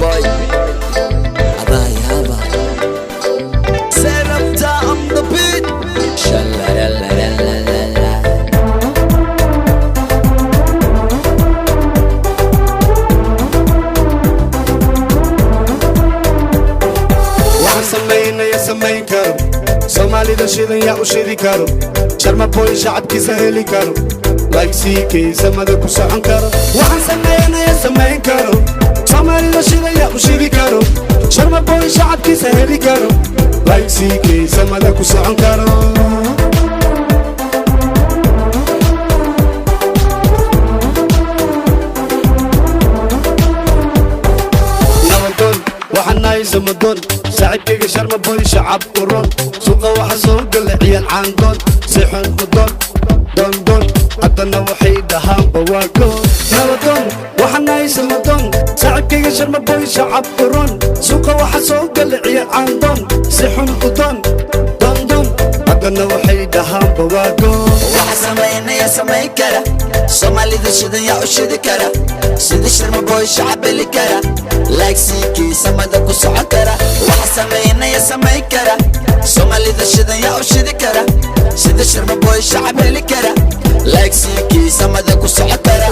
boy Abay Abay Set up down on the beat Shalalalalala Waxaan sameynaya samayn karo Soomaalida shidan yaa u shidi karo Sharma boy shacabkiisa heli karo like CK samada ku socon karo Waxaan sameynaya samayn karo Soomaalida shidan yaa u shidi karo Sharma boy shacabkiisa heli karo like CK samada ku socon karo زمدون ساعدك شرم بوي شعب قرون سوقه وحصول قل عيال عندون سيحن قدون دون دون عطنا وحيدها بواكون زمدون وحناي زمدون ساعدك شرم بوي شعب قرون سوقه وحصول قل عيال عندون سيحن قدون دون دون عطنا وحيدها بواكون وحسمينا يا سمي كرا Somali the shit ya ushid kara Sidi Sharma boy shacab li kara like CK samada ku soco kara waxa sameeyna ya samay kara Somali the shit ya ushid kara Sidi Sharma boy shacab li kara like CK samada ku soco kara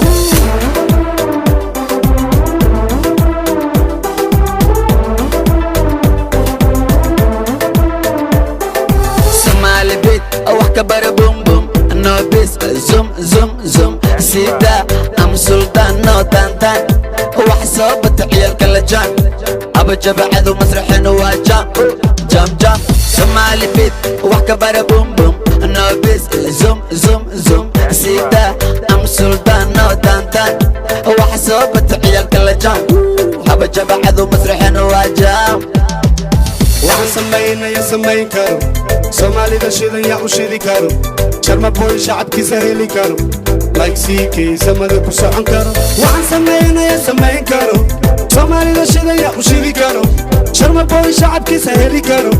Somali beat wax ka bara boom boom no bis zoom zoom zoom سيدا أم سلطان نو تانتان وحسابة عيال كالجان أبا جبعذو مسرحين واجام جام جام سمالي بيت وحكبار بوم بوم نو بيس زوم زوم زوم سيدا أم سلطان نو تانتان وحسابة عيال كالجان أبا جبعذو مسرحين واجام waxaan sameynaya samayn karo Soomaalida shidan yaa u shidi karo Sharma boy shacabkiisa heli karo like CK samada ku socon karo waxaan sameynaya samayn karo Soomaalida shidan yaa u shidi karo Sharma boy shacabkiisa heli karo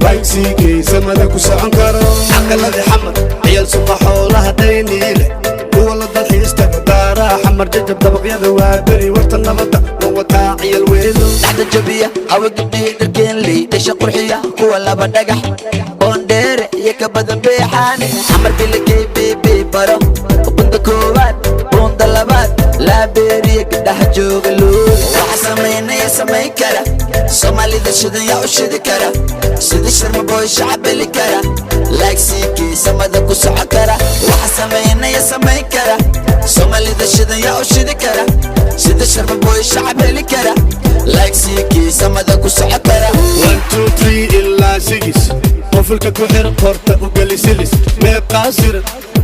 like CK samada ku socon karo aqalada xamar ciyaal suqa xoolaha dayniile kuwa la dalxiista daara xamar jajab dabaqyada waa bari warta nabada wataa ciyaal weedo dhaxda jabiya awa gabdhihi dharkeen ley dhasha qurxiya kuwa laba dhagax boondheere iyo ka badan beexaane xamar bilikay bibi baro bunda koowaad bunda labaad laabeeriya gabdhaha jooga luul waxa sameynaya samayn kara Soomaalida shidan yaa u shidi kara Sidi Sharma boy shacab li kara like CK samada ku soco kara waxa sameynaya samayn kara Soomaalida shidan yaa u shidi kara Sidi Sharma boy shacab li kara like CK samada ku soco kara 1 2 3 illa 6 qofka ku xir qorta u galisilis meeb qaasir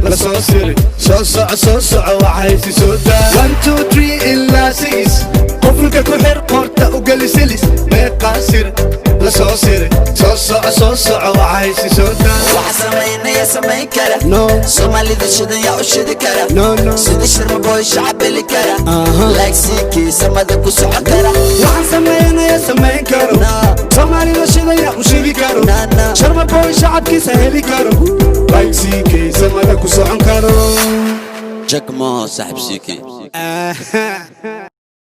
la soo siri soo soco waxay si soo daa 1 2 3 illa 6 qofka ku xir qorta u galisilis meeb qaasir la soo siri soo soco waxay si soo daa waxa sameynaya samayn kara no Soomaalida shidan yaa u shidi kara no Sidi Sharma boy shacab li kara like CK samada ku soco kara waxaan sameynaya samayn karo Soomaalida shidan yaa u shidi karo Sharma boy shacabkiisa heli karo like CK samada ku socon karo Jack Mo saaxib CK